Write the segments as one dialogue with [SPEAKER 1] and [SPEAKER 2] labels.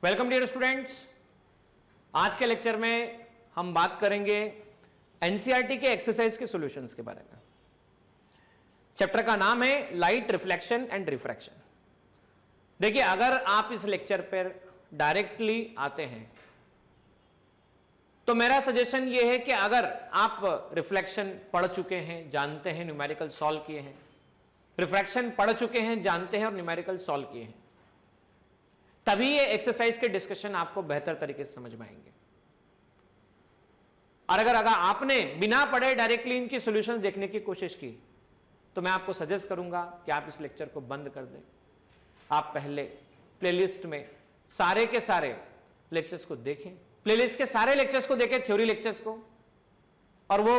[SPEAKER 1] Welcome dear students. आज के lecture में हम बात करेंगे एनसीईआरटी के एक्सरसाइज के सॉल्यूशंस के बारे में। चैप्टर का नाम है लाइट रिफ्लेक्शन एंड रिफ्रैक्शन। देखिए, अगर आप इस लेक्चर पर डायरेक्टली आते हैं तो मेरा सजेशन यह है कि अगर आप रिफ्लेक्शन पढ़ चुके हैं, जानते हैं, न्यूमेरिकल सॉल्व किए हैं, रिफ्रैक्शन पढ़ चुके हैं, जानते हैं और न्यूमेरिकल सॉल्व किए हैं, तभी ये एक्सरसाइज के डिस्कशन आपको बेहतर तरीके से समझ में आएंगे। और अगर आपने बिना पढ़े डायरेक्टली इनकी सॉल्यूशंस देखने की कोशिश की तो मैं आपको सजेस्ट करूंगा कि आप इस लेक्चर को बंद कर दें। आप पहले प्लेलिस्ट में सारे के सारे लेक्चर्स को देखें, प्लेलिस्ट के सारे लेक्चर्स को देखें, थ्योरी लेक्चर्स को, और वो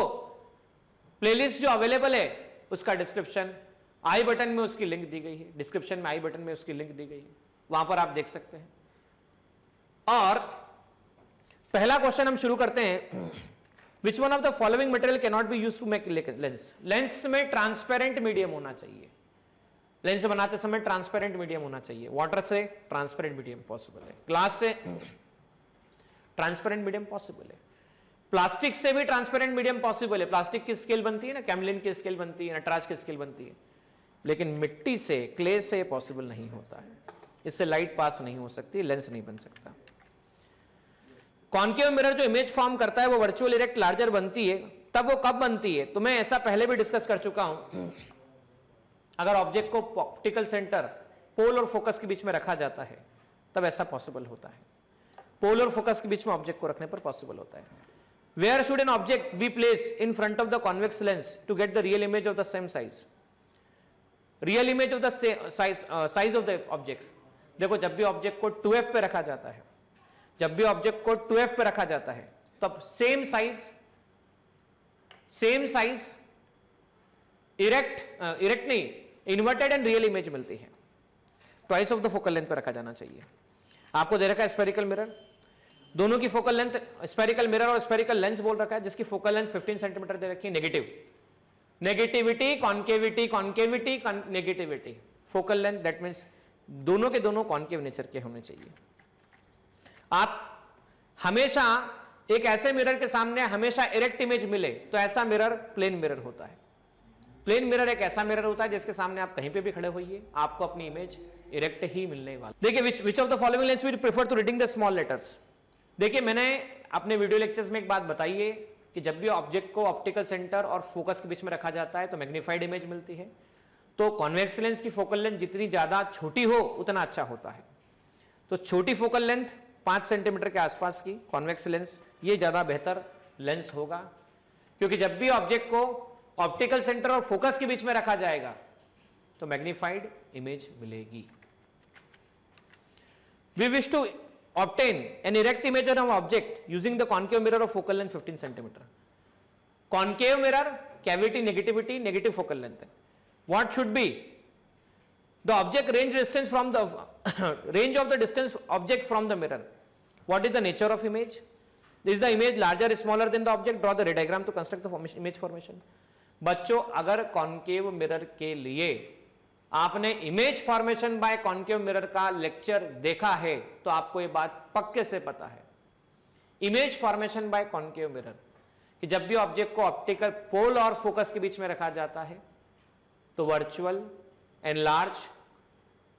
[SPEAKER 1] प्लेलिस्ट जो अवेलेबल है उसका डिस्क्रिप्शन आई बटन में उसकी लिंक दी गई है, डिस्क्रिप्शन में आई बटन में उसकी लिंक दी गई है, वहां पर आप देख सकते हैं। और पहला क्वेश्चन हम शुरू करते हैं। Which one of the following material can not be used to make lens? Lens में ट्रांसपेरेंट मीडियम होना चाहिए। लेंस बनाते समय ट्रांसपेरेंट मीडियम होना चाहिए। वाटर से ट्रांसपेरेंट मीडियम पॉसिबल है, ग्लास से ट्रांसपेरेंट मीडियम पॉसिबल है, प्लास्टिक से भी ट्रांसपेरेंट मीडियम पॉसिबल है। प्लास्टिक की स्केल बनती है ना, कैमलिन की स्केल बनती है, नटराज की स्केल बनती है, लेकिन मिट्टी से, क्ले से पॉसिबल नहीं होता है। इससे लाइट पास नहीं हो सकती, लेंस नहीं बन सकता। कॉन्केव मिरर जो इमेज फॉर्म करता है वो वर्चुअल इरेक्ट लार्जर बनती है। तब वो कब बनती है तो मैं ऐसा पहले भी डिस्कस कर चुका हूं। अगर ऑब्जेक्ट को ऑप्टिकल सेंटर, पोल और फोकस के बीच में रखा जाता है तब ऐसा पॉसिबल होता है। पोल और फोकस के बीच में ऑब्जेक्ट को रखने पर पॉसिबल होता है। Where should an object be place in front of the convex lens to get the real image of the same size? Real image of the size of the object. देखो, जब भी object को 2f पे रखा जाता है, जब भी ऑब्जेक्ट को 2f पे रखा जाता है तब सेम साइज इरेक्ट नहीं, इन्वर्टेड एंड रियल इमेज मिलती है। Twice of the focal length पे रखा जाना चाहिए। आपको दे रखा है स्फेरिकल मिरर, दोनों की फोकल लेंथ, स्फेरिकल मिरर और स्फेरिकल लेंस बोल रखा है, जिसकी फोकल लेंथ 15 सेंटीमीटर दे रखी है। Negativity, concavity, concavity, negativity, focal length, that means दोनों के दोनों कॉन्केव नेचर के होने चाहिए। आप हमेशा एक ऐसे मिरर के सामने हमेशा इरेक्ट इमेज मिले तो ऐसा मिरर प्लेन मिरर होता है। प्लेन मिरर एक ऐसा मिरर होता है जिसके सामने आप कहीं पे भी खड़े होइए, आपको अपनी इमेज इरेक्ट ही मिलने वाली। देखिए, which of the following lens we prefer to reading the small letters? देखिए, मैंने अपने वीडियो लेक्चर्स में एक बात बताई है कि जब भी ऑब्जेक्ट को ऑप्टिकल सेंटर और फोकस के बीच में रखा जाता है तो मैग्नीफाइड इमेज मिलती है। तो कॉन्वेक्स लेंस की फोकल लेंथ जितनी ज्यादा छोटी हो उतना अच्छा होता है। तो छोटी फोकल लेंथ 5 सेंटीमीटर के आसपास की कॉन्वेक्स लेंस, ये ज्यादा बेहतर लेंस होगा, क्योंकि जब भी ऑब्जेक्ट को ऑप्टिकल सेंटर और फोकस के बीच में रखा जाएगा तो मैग्नीफाइड इमेज मिलेगी। We wish to obtain an erect image of an object using the concave mirror of focal length 15 centimeter. Concave mirror, cavity, negativity, negative focal length. What should be the object range distance from the range of the distance object from the mirror? What is the nature of image? Is the image larger or smaller than the object? Draw the ray diagram to construct the image formation. बच्चों, अगर concave mirror के लिए आपने image formation by concave mirror का lecture देखा है तो आपको यह बात पक्के से पता है। Image formation by concave mirror कि जब भी ऑब्जेक्ट को ऑप्टिकल पोल और फोकस के बीच में रखा जाता है तो वर्चुअल एनलार्ज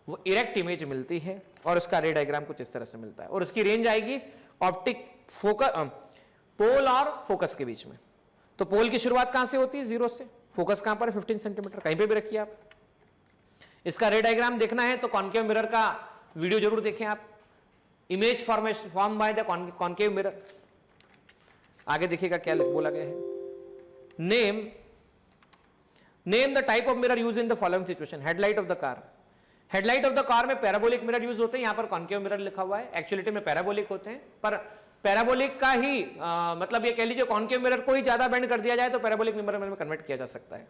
[SPEAKER 1] वो इरेक्ट इमेज मिलती है और उसका रे डायग्राम कुछ इस तरह से मिलता है, और उसकी रेंज आएगी ऑप्टिक फोकस, पोल और फोकस के बीच में। तो पोल की शुरुआत कहां से होती है? 0 से। फोकस कहां पर है? 15 सेंटीमीटर, कहीं पे भी रखिए आप। इसका रे डायग्राम देखना है तो कॉन्केव मिरर का वीडियो जरूर देखें आप। Image formation form by the concave mirror. आगे देखिएगा क्या बोला गया है। Name the type of mirror use in the following situation. Headlight of the car. Headlight of the car में पैराबोलिक मिरर यूज होते हैं, यहां पर कॉन्केव मिरर लिखा हुआ है, एक्चुअलिटी में पैराबोलिक होते हैं, पर पैराबोलिक का ही मतलब ये कह लीजिए कॉन्केव मिरर को ही ज्यादा बेंड कर दिया जाए तो पैराबोलिक मिरर में कन्वर्ट किया जा सकता है।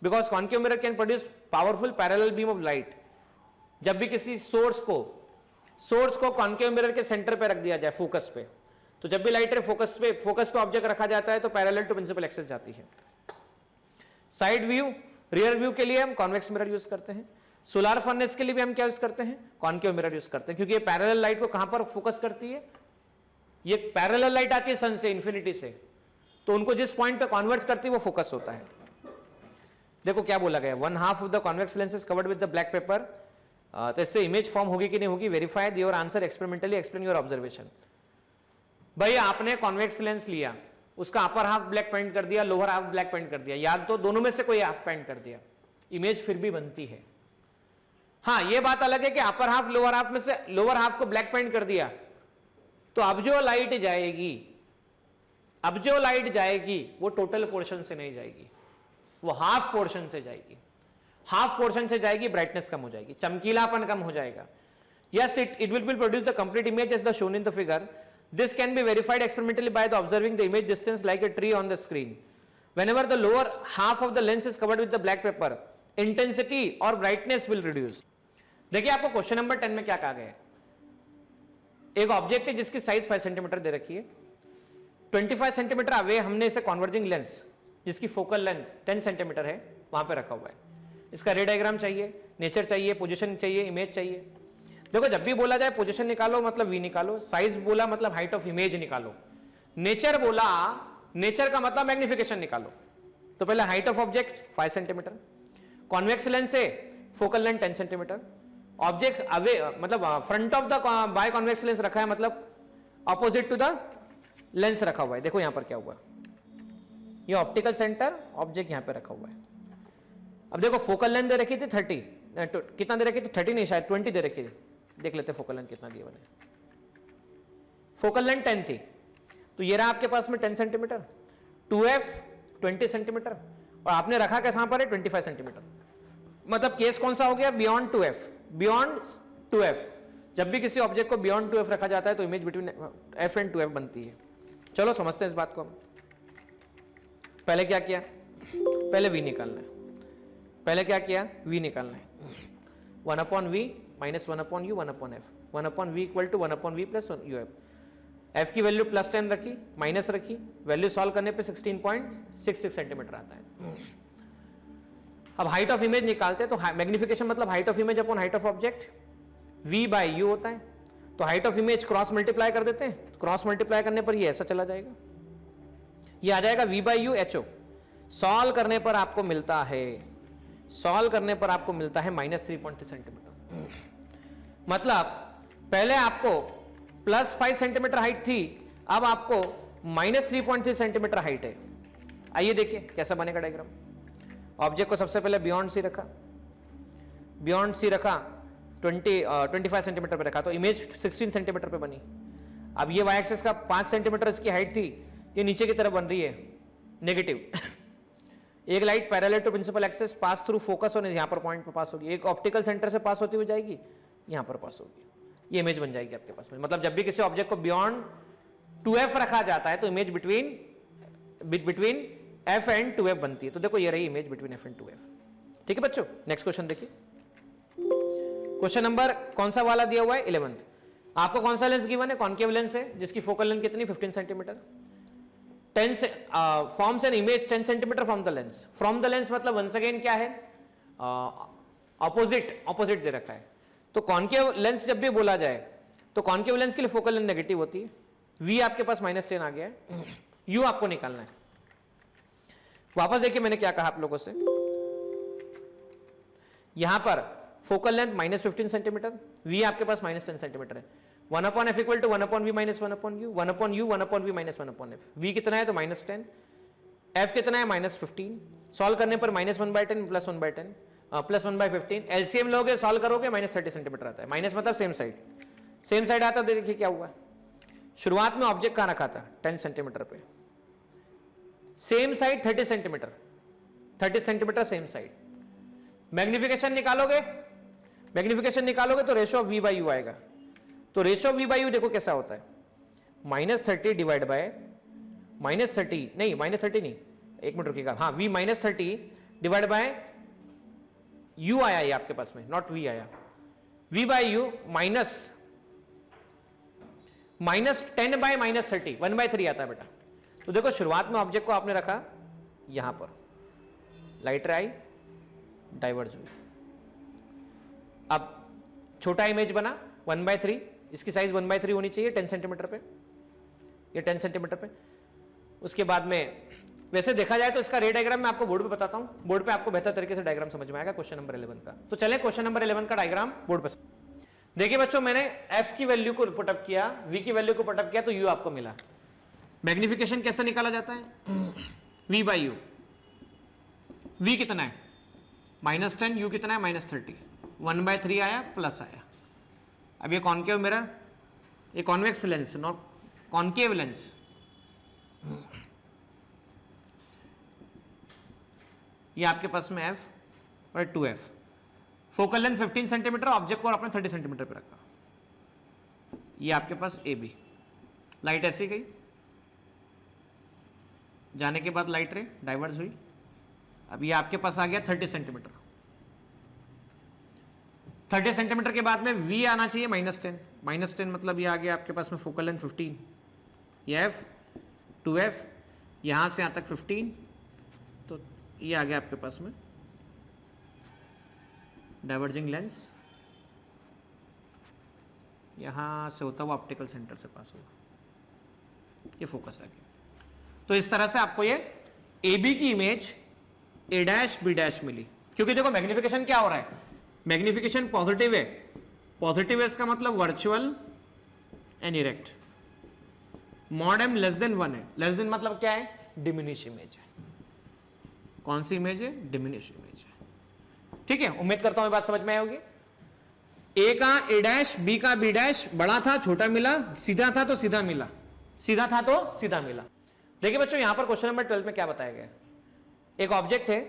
[SPEAKER 1] Because concave mirror can produce powerful parallel beam of light. जब भी किसी सोर्स को कॉन्केव मिरर के सेंटर पे रख दिया जाए, फोकस पे, तो जब भी लाइट रे फोकस पे ऑब्जेक्ट रखा जाता है तो पैरेलल टू प्रिंसिपल एक्सिस जाती है। साइड व्यू, रियर व्यू के लिए हम कॉन्वेक्स मिरर यूज करते हैं। सोलर फर्नेस के लिए भी हम क्या यूज करते हैं, कॉनकेव मिरर यूज करते हैं, क्योंकि ये पैरेलल लाइट को कहां पर फोकस करती है, ये पैरेलल लाइट आती है सन से, इन्फिनिटी से, तो उनको जिस पॉइंट पे कॉन्वर्ट करती है वो फोकस होता है। देखो क्या बोला गया, 1/2 of the convex lens is covered with the black pepper, तो इससे इमेज फॉर्म होगी कि नहीं होगी, verify your answer experimentally, explain your observation. भाई आपने कॉन्वेक्स लेंस लिया, उसका अपर हाफ ब्लैक पेंट कर दिया, लोअर हाफ ब्लैक पेंट कर दिया, याद तो दोनों में से कोई हाफ पेंट कर दिया, इमेज फिर भी बनती है। हाँ ये बात अलग है कि अपर हाफ लोअर हाफ में से लोअर हाफ को ब्लैक पेंट कर दिया, तो अब जो लाइट जाएगी, अब जो लाइट जाएगी वो टोटल पोर्शन से नहीं जाएगी, वो हाफ पोर्शन से जाएगी, हाफ पोर्शन से जाएगी, ब्राइटनेस कम हो जाएगी, चमकीलापन कम हो जाएगा। Yes it will be produce the complete image as the shown in the figure. This can be verified experimentally by the observing the image distance like a tree on the screen. Whenever the lower half of the lens is covered with the black paper, intensity or brightness will reduce. देखिए आपको question number 10 में क्या कहा गया है, एक object है जिसकी साइज 5 सेंटीमीटर दे रखी है, 25 सेंटीमीटर अवे हमने इसे कॉन्वर्जिंग लेंस जिसकी फोकल लेंथ 10 सेंटीमीटर है वहां पे रखा हुआ है। इसका रे डायग्राम चाहिए, नेचर चाहिए, पोजीशन चाहिए, इमेज चाहिए। देखो जब भी बोला जाए पोजीशन निकालो मतलब वी निकालो, साइज बोला मतलब हाइट ऑफ इमेज निकालो, नेचर बोला नेचर का मतलब मैग्निफिकेशन निकालो। तो पहले height of object 5 centimetre, convex lens से focal length 10 centimetre, object away मतलब front of the biconvex lens रखा है मतलब ऑपोजिट टू द लेंस रखा हुआ है। देखो यहां पर क्या हुआ, ये ऑप्टिकल सेंटर, ऑब्जेक्ट यहां पे रखा हुआ है। अब देखो फोकल लेंथ दे रखी थी 30, कितना दे रखी थी 30 नहीं शायद 20 दे रखी थी, देख लेते फोकल लेंथ कितना दिया मैंने, फोकल लेंथ 10 थी, तो ये रहा आपके पास में 10 सेंटीमीटर, 2f 20 सेंटीमीटर, और आपने रखा कहां पर है 25 सेंटीमीटर, मतलब केस कौन सा हो गया, बियॉन्ड 2f, बियॉन्ड 2f। जब भी किसी ऑब्जेक्ट को बियॉन्ड 2f रखा जाता है तो image between f and 2f बनती है। चलो समझते हैं इस बात को हम। पहले क्या किया, पहले v निकालना है, पहले क्या किया, v निकालना है, 1/v minus 1/u 1/f, 1/v equal to 1/v plus uf। f की वैल्यू +10 रखी, माइनस रखी, वैल्यू सॉल्व करने पे 16.66 सेंटीमीटर आता है। अब हाइट ऑफ इमेज निकालते हैं, तो मैग्निफिकेशन मतलब height of image upon height of object, v/u होता है, तो height of image cross multiply कर देते हैं, क्रॉस मल्टीप्लाई करने पर ये ऐसा चला जाएगा, ये आ जाएगा v/u ho। सॉल्व करने पर आपको मिलता है, सॉल्व करने पर आपको मिलता है -3.3 सेंटीमीटर। मतलब पहले आपको +5 सेंटीमीटर हाइट थी, अब आपको -3.3 सेंटीमीटर हाइट है। आइए देखिए कैसा बनेगा डायग्राम। ऑब्जेक्ट को सबसे पहले बियॉन्ड सी रखा, बियॉन्ड सी रखा, 25 सेंटीमीटर पे रखा, तो इमेज 16 सेंटीमीटर पे बनी। अब ये वाई एक्सिस का 5 सेंटीमीटर इसकी हाइट थी, ये नीचे की तरफ बन रही है नेगेटिव। एक light parallel to principal axis pass through focus होने यहां पर पॉइंट पे पास होगी, एक ऑप्टिकल सेंटर से पास होती हुई जाएगी, यहां पर पास होगी, ये इमेज बन जाएगी आपके पास में। मतलब जब भी किसी ऑब्जेक्ट को बियॉन्ड 2f रखा जाता है तो image between f and 2f बनती है। तो देखो ये रही image between f and 2f। ठीक है बच्चों, नेक्स्ट क्वेश्चन देखिए। क्वेश्चन नंबर कौन सा वाला दिया हुआ है, 11th। आपको कौन सा लेंस गिवन है, कॉनकेव लेंस है जिसकी फोकल लेंथ कितनी 15 centimetre, 10 forms an image 10 centimetre from the lens. From the lens मतलब वंस अगेन क्या है, ऑपोजिट दे रखा है। तो कॉनकेव लेंस जब भी बोला जाए तो कॉनकेव लेंस के लिए फोकल लेंथ नेगेटिव होती है, v आपके पास -10 आ गया है, u आपको निकालना है। वापस देखिए मैंने क्या कहा आप लोगों से, यहां पर फोकल लेंथ -15 सेंटीमीटर, v आपके पास -10 सेंटीमीटर है, 1/f equal to 1/v minus 1/u, 1/u 1/v minus 1/f। v कितना है तो -10, f कितना है -15, सॉल्व करने पर -1/10 प्लस 1/10 प्लस 1/15, एलसीएम लोगे सॉल्व करोगे -30 सेंटीमीटर आता है। माइनस मतलब सेम साइड, सेम साइड आता है। देखिए क्या हुआ, शुरुआत में ऑब्जेक्ट कहां रखा था 10 सेंटीमीटर पे, same side 30 centimetre, 30 centimetre same side. Magnification निकालोगे, मैग्निफिकेशन निकालोगे तो रेशियो ऑफ v/u आएगा। तो रेशियो ऑफ v/u देखो कैसा होता है, -30 डिवाइड बाय -30 नहीं, -30 नहीं, एक मिनट रुकिएगा, हाँ v -30 डिवाइड बाय u आया ये आपके पास में, नॉट v आया, v/u -10 बाय -30, 1/3 आता है बेटा। तो देखो शुरुआत में ऑब्जेक्ट को आपने रखा यहां पर, लाइट आई डाइवर्ज हुई, अब छोटा इमेज बना 1/3, इसकी साइज 1/3 होनी चाहिए 10 सेंटीमीटर पे, ये 10 सेंटीमीटर पे। उसके बाद में वैसे देखा जाए तो इसका रे डायग्राम मैं आपको बोर्ड पे बताता हूं, बोर्ड पे आपको बेहतर तरीके से डायग्राम समझ में आएगा क्वेश्चन नंबर 11 का। तो चले क्वेश्चन नंबर 11 का डायग्राम बोर्ड पे। देखिए बच्चों, मैंने f की वैल्यू को पुटअप किया, v की वैल्यू को पुटअप किया तो u आपको मिला। मैग्निफिकेशन कैसे निकाला जाता है? v by you. v कितना है? -10, u कितना है? -30। 1/3 आया प्लस आया। अब ये कॉनकेव मिरर, ये convex lens, not concave lens. ये आपके पास में f और 2f। Focal length 15 centimetre, object को आपने 30 सेंटीमीटर पे रखा। ये आपके पास ए बी, लाइट ऐसी गई, जाने के बाद लाइट रे डाइवर्ज हुई। अब ये आपके पास आ गया 30 सेंटीमीटर। 30 सेंटीमीटर के बाद में v आना चाहिए -10। -10 मतलब ये आ गया आपके पास में फोकल लेंथ 15, ये f 2f, यहां से यहां तक 15, तो ये आ गया आपके पास में डाइवर्जिंग लेंस, यहां से होता हुआ ऑप्टिकल सेंटर से पास होगा, ये फोकस आ गया। तो इस तरह से आपको ये ए बी की image A dash B dash मिली। क्योंकि देखो मैग्निफिकेशन क्या हो रहा है, मैग्निफिकेशन पॉजिटिव है, पॉजिटिव है इसका मतलब virtual and erect. Mod m less than 1 है, लेस देन मतलब क्या है? डिमिनिश इमेज है। कौन सी इमेज है? डिमिनिश इमेज है। ठीक है, उम्मीद करता हूं ये बात समझ में आई होगी। ए का ए डैश, बी का बी डैश, बड़ा था छोटा मिला, सीधा था तो सीधा मिला, सीधा था तो सीधा मिला। देखिए बच्चों, यहां पर क्वेश्चन नंबर 12 में क्या बताया गया? एक ऑब्जेक्ट है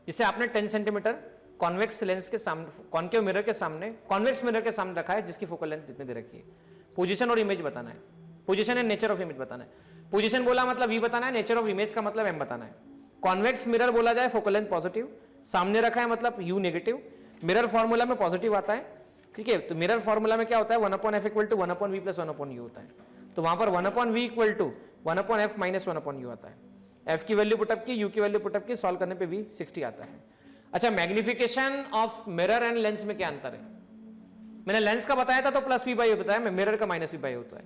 [SPEAKER 1] जिसे आपने 10 सेंटीमीटर कॉन्वेक्स लेंस के सामने, कॉनकेव मिरर के सामने, कॉन्वेक्स मिरर के सामने रखा है, जिसकी फोकल लेंथ कितनी दे रखी है। पोजीशन और इमेज बताना है, position and nature of image बताना है। पोजीशन बोला मतलब v बताना है, नेचर ऑफ इमेज का मतलब m बताना है। कॉन्वेक्स मिरर बोला जाए, फोकल लेंथ पॉजिटिव, सामने रखा है मतलब u नेगेटिव। मिरर फॉर्मूला में पॉजिटिव आता है, ठीक है। तो मिरर फॉर्मूला में क्या होता है? 1/f = 1/v + 1/u होता है। तो वहां पर 1/v = 1/f - 1/u आता है। f की वैल्यू पुटअप की, u की वैल्यू पुटअप की, सॉल्व करने पे v 60 आता है। अच्छा, magnification of mirror and lens में क्या अंतर है? मैंने लेंस का बताया था तो +v/u बताया, मैं मिरर का -v/u होता है।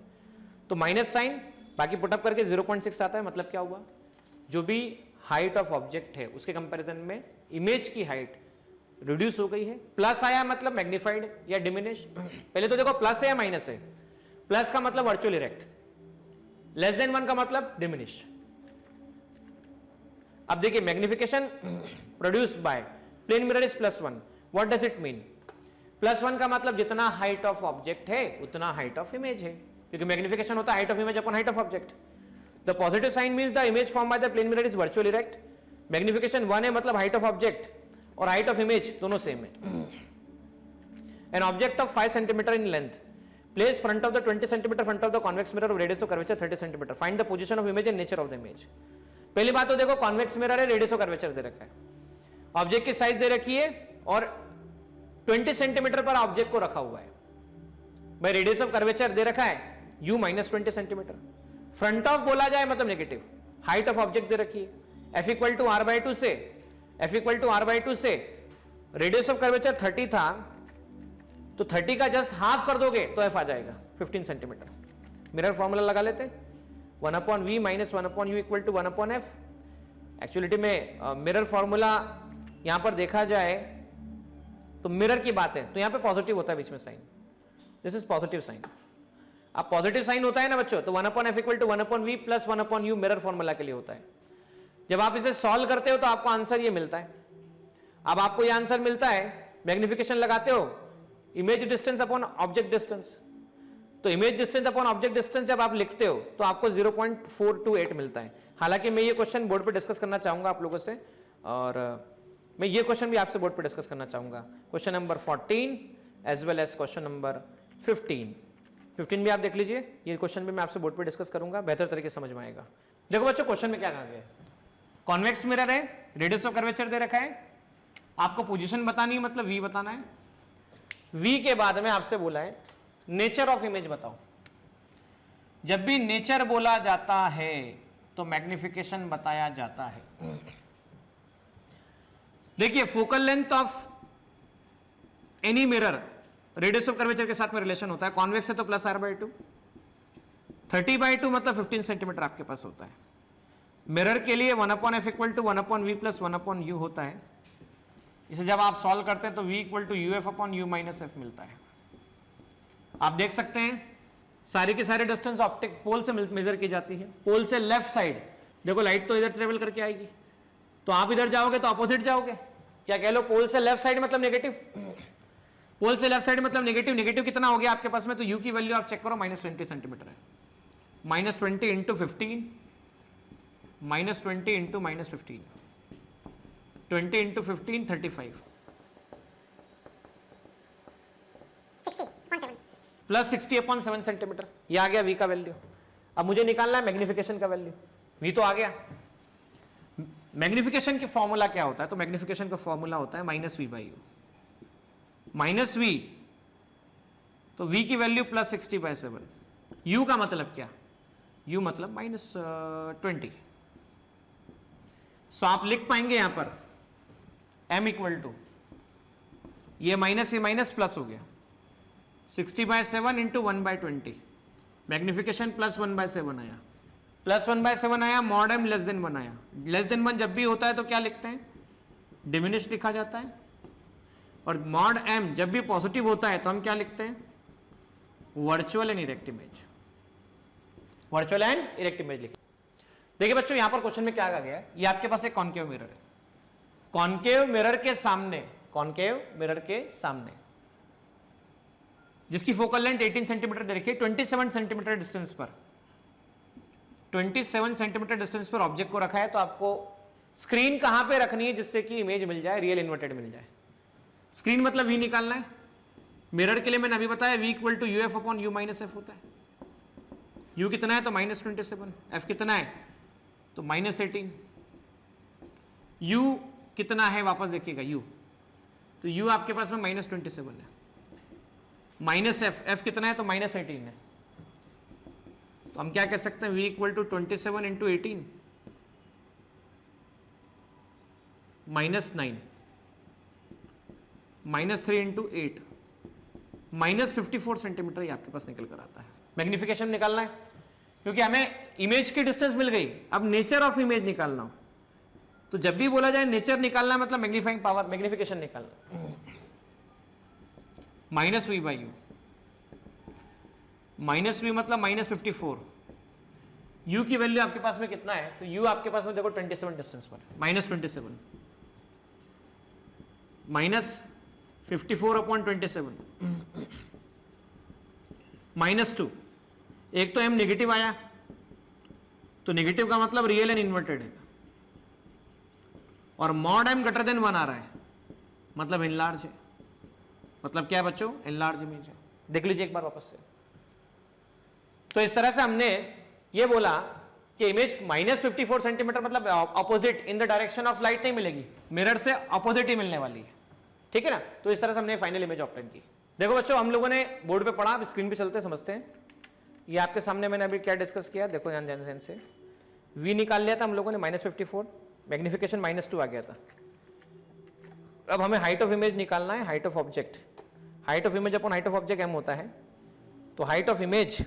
[SPEAKER 1] तो माइनस साइन, बाकी पुटअप करके 0.6 आता है। मतलब क्या हुआ? जो भी हाइट ऑफ ऑब्जेक्ट है उसके कंपैरिजन में इमेज की हाइट रिड्यूस हो गई है। प्लस आया मतलब मैग्नीफाइड या डिमिनिश। पहले तो देखो प्लस है या माइनस है। प्लस का मतलब वर्चुअल इरेक्ट, लेस देन 1 का मतलब डिमिनिश। अब देखिए, magnification produced by plane mirror is +1। What does it mean? +1 का मतलब जितना हाइट ऑफ ऑब्जेक्ट है उतना हाइट ऑफ इमेज है, क्योंकि मैग्निफिकेशन होता है height of image upon height of object. The positive sign means the image form by the plane mirror is virtual erect. Magnification 1 है मतलब हाइट ऑफ ऑब्जेक्ट और height of image दोनों same है। An object of 5 centimetre in length place front of the 20 centimetre front of the convex mirror of radius of curvature 30 centimetre. Find the position of image and nature of the image. पहली बात तो देखो, convex mirror है, radius of curvature दे रखा है, object की size दे रखी है और 20 सेंटीमीटर पर ऑब्जेक्ट को रखा हुआ है। भाई रेडियस ऑफ कर्वेचर दे रखा है u -20 सेंटीमीटर। फ्रंट ऑफ बोला जाए मतलब negative, height of object they रखी है f = r/2 से, f = r/2 से रेडियस ऑफ कर्वेचर 30 था तो 30 का जस्ट हाफ कर दोगे तो f आ जाएगा 15 सेंटीमीटर। मिरर फॉर्मूला लगा लेते हैं, 1/v - 1/u = 1/f। एक्चुअलिटी में मिरर फॉर्मूला यहां पर देखा जाए तो मिरर की बात है तो यहां पे पॉजिटिव होता है बीच में sign, this is positive sign. अब पॉजिटिव साइन होता है ना बच्चों, तो 1/f = 1/v + 1/u mirror formula के लिए होता है। जब आप इसे सॉल्व करते हो तो आपको आंसर ये मिलता है। अब आपको ये आंसर मिलता है, मैग्निफिकेशन लगाते हो image distance upon object distance, तो image distance upon object distance जब आप लिखते हो तो आपको 0.428 मिलता है। हालांकि मैं ये क्वेश्चन बोर्ड पे डिस्कस करना चाहूंगा आप लोगों से, और मैं ये क्वेश्चन भी आपसे बोर्ड पे डिस्कस करना चाहूंगा, question number 14 as well as question number 15 भी आप देख लीजिए। ये क्वेश्चन भी मैं आपसे बोर्ड पे डिस्कस करूंगा, बेहतर तरीके से समझ में आएगा। देखो बच्चों, क्वेश्चन में क्या कहा गया? कॉन्वेक्स मिरर है, रेडियस ऑफ कर्वेचर दे रखा है, आपको पोजीशन बतानी है मतलब v बताना है। v के बाद में आपसे बोला है नेचर ऑफ इमेज बताओ। जब भी नेचर बोला जाता है तो मैग्निफिकेशन बताया जाता है। देखिए, focal length of any mirror radius of curvature के साथ में रिलेशन होता है, कॉन्वेक्स है तो प्लस r/2, 30/2 मतलब 15 सेंटीमीटर आपके पास होता है। मिरर के लिए 1/f equal to 1/v plus 1/u होता है। इसे जब आप सॉल्व करते हैं तो v equal to uf/u minus f मिलता है। आप देख सकते हैं सारी की सारी डिस्टेंस ऑप्टिक पोल से मेजर की जाती है। पोल से लेफ्ट साइड देखो, लाइट तो इधर ट्रेवल करके आएगी, तो आप इधर जाओगे तो अपोजिट जाओगे, क्या कह लो, पोल से लेफ्ट साइड मतलब नेगेटिव, पोल से लेफ्ट साइड मतलब नेगेटिव। नेगेटिव कितना हो गया आपके पास में, तो u की वैल्यू आप चेक करो, -20 सेंटीमीटर है। -20 into 15, -20 into -15, 20 into 15 35 plus 60/7 centimetre, ये आ गया v का वैल्यू। अब मुझे निकालना है मैग्निफिकेशन का वैल्यू, v तो आ गया। मैग्निफिकेशन की फॉर्मूला क्या होता है, तो मैग्निफिकेशन का फॉर्मूला होता है -v/u, -v तो v की वैल्यू +60/7, u का मतलब क्या, u मतलब -20। सो आप लिख पाएंगे यहां पर m इक्वल टू ये माइनस प्लस हो गया 60/7 इंटू 1/20, मैग्निफिकेशन +1/7 आया, +1/7 आया, मॉड m लेस देन 1 आया। लेस देन 1 जब भी होता है तो क्या लिखते हैं, डिमिनिश लिखा जाता है, और मॉड m जब भी पॉजिटिव होता है तो हम क्या लिखते हैं, virtual and erect image, virtual and erect image लिखते। देखिए बच्चों यहां पर क्वेश्चन में क्या कहा गया है, ये आपके पास एक कॉन्केव मिरर है, कॉन्केव मिरर के सामने, कॉन्केव मिरर के सामने जिसकी फोकल लेंथ 18 सेंटीमीटर दे रखी है, 27 सेंटीमीटर डिस्टेंस पर, 27 सेंटीमीटर डिस्टेंस पर ऑब्जेक्ट को रखा है। तो आपको स्क्रीन कहां पे रखनी है जिससे कि इमेज मिल जाए, रियल इन्वर्टेड मिल जाए। स्क्रीन मतलब v निकालना है। मिरर के लिए मैंने अभी बताया v equal to uf/u minus f होता है। u कितना है तो -27, f कितना है तो -18, u कितना है वापस देखिएगा u, तो u आपके पास में -27 है, माइनस f कितना है तो -18 है। तो हम क्या कह सकते हैं, v equal to 27 into 18 -9, -3 into 8 -54 centimetre ये आपके पास निकल कर आता है। मैग्निफिकेशन निकालना है क्योंकि हमें इमेज की डिस्टेंस मिल गई, अब नेचर ऑफ इमेज निकालना हो, तो जब भी बोला जाए नेचर निकालना मतलब मैग्नीफाइंग पावर, मैग्निफिकेशन निकालना, -v/u, -v मतलब -54, u की वैल्यू आपके पास में कितना है, तो u आपके पास में देखो 27 डिस्टेंस पर, -27 -54/27 -2, एक तो m नेगेटिव आया, तो नेगेटिव का मतलब रियल एंड इन्वर्टेड है, और मॉड m ग्रेटर देन 1 आ रहा है मतलब इनलार्ज है। मतलब क्या बच्चों, इनलार्ज इमेज है। देख लीजिए एक बार वापस से। तो इस तरह से हमने ये बोला कि इमेज -54 सेंटीमीटर मतलब opposite in the direction of light नहीं मिलेगी, मिरर से ऑपोजिट ही मिलने वाली है, ठीक है ना। तो इस तरह से हमने फाइनल इमेज ऑब्टेन की। देखो बच्चों हम लोगों ने बोर्ड पे पढ़ा, अब स्क्रीन पे चलते समझते हैं। ये आपके सामने मैंने अभी क्या डिस्कस किया, देखो ध्यान से v निकाल लिया था हम लोगों ने -54, मैग्निफिकेशन -2 आ गया था। अब हमें हाइट ऑफ इमेज निकालना है, height of object, height of image upon height of object m होता है, तो height of image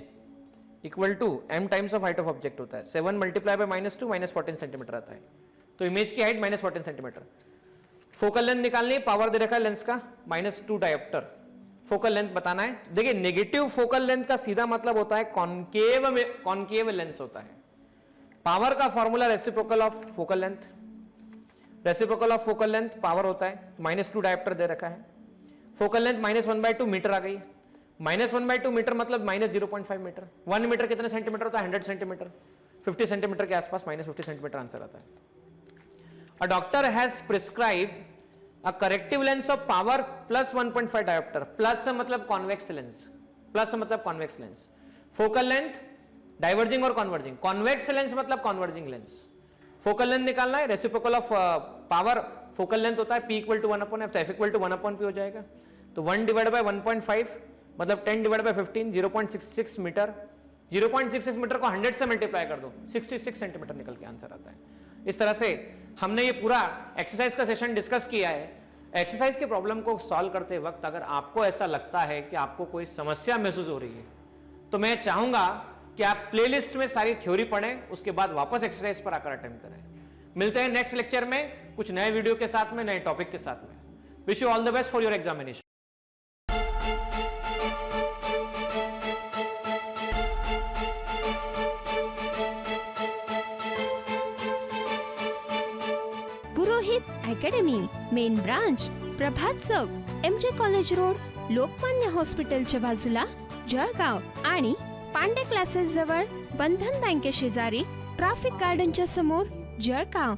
[SPEAKER 1] equal to m times of height of object होता है। 7 मल्टीप्लाई बाय -2 -14 सेंटीमीटर आता है, तो इमेज की हाइट -14 सेंटीमीटर। फोकल लेंथ निकालनी है, पावर दे रखा है लेंस का -2 डायोप्टर, फोकल लेंथ बताना है। देखिए नेगेटिव फोकल लेंथ का सीधा मतलब होता है कॉनकेव लेंस होता है। पावर का formula reciprocal of focal length, reciprocal of focal length power होता है, -2 डायोप्टर दे रखा है। फोकल लेंथ -1/2 मीटर आ गई, -1/2 मीटर मतलब -0.5 मीटर। 1 मीटर कितने सेंटीमीटर होता है, 100 सेंटीमीटर, 50 सेंटीमीटर के आसपास -50 सेंटीमीटर आंसर आता है। A doctor has prescribed a corrective lens of power +1.5 dioptre, plus मतलब कॉन्वेक्स लेंस, प्लस मतलब convex lens. Focal length diverging और कॉन्वर्जिंग, कॉन्वेक्स लेंस मतलब कॉन्वर्जिंग लेंस। फोकल लेंथ निकालना है, reciprocal of power focal length होता है P = 1/f, तो F = 1/p हो जाएगा। तो 1 / 1.5 मतलब 10 / 15 0.66 मीटर, 0.66 मीटर को 100 से मल्टीप्लाई कर दो, 66 सेंटीमीटर निकल के आंसर आता है। इस तरह से हमने ये पूरा एक्सरसाइज का सेशन डिस्कस किया है। एक्सरसाइज के प्रॉब्लम को सॉल्व करते वक्त अगर आपको ऐसा लगता है कि आपको कोई समस्या महसूस हो रही है, तो मैं चाहूंगा कि आप प्लेलिस्ट में सारी थ्योरी पढ़ें, उसके बाद वापस एक्सरसाइज पर आकर अटेम्प्ट करें। मिलते हैं नेक्स्ट लेक्चर में कुछ नए वीडियो के साथ में, नए टॉपिक के साथ में। Wish you all the best for your examination.
[SPEAKER 2] Purohit academy, main branch, Prabhat Chowk, MJ college road, Lokmanya हॉस्पिटलच्या बाजूला, जळगाव आणि पांडे क्लासेस जवळ, बंधन बँके शेजारी, ट्रॅफिक गार्डनच्या समोर, जळगाव।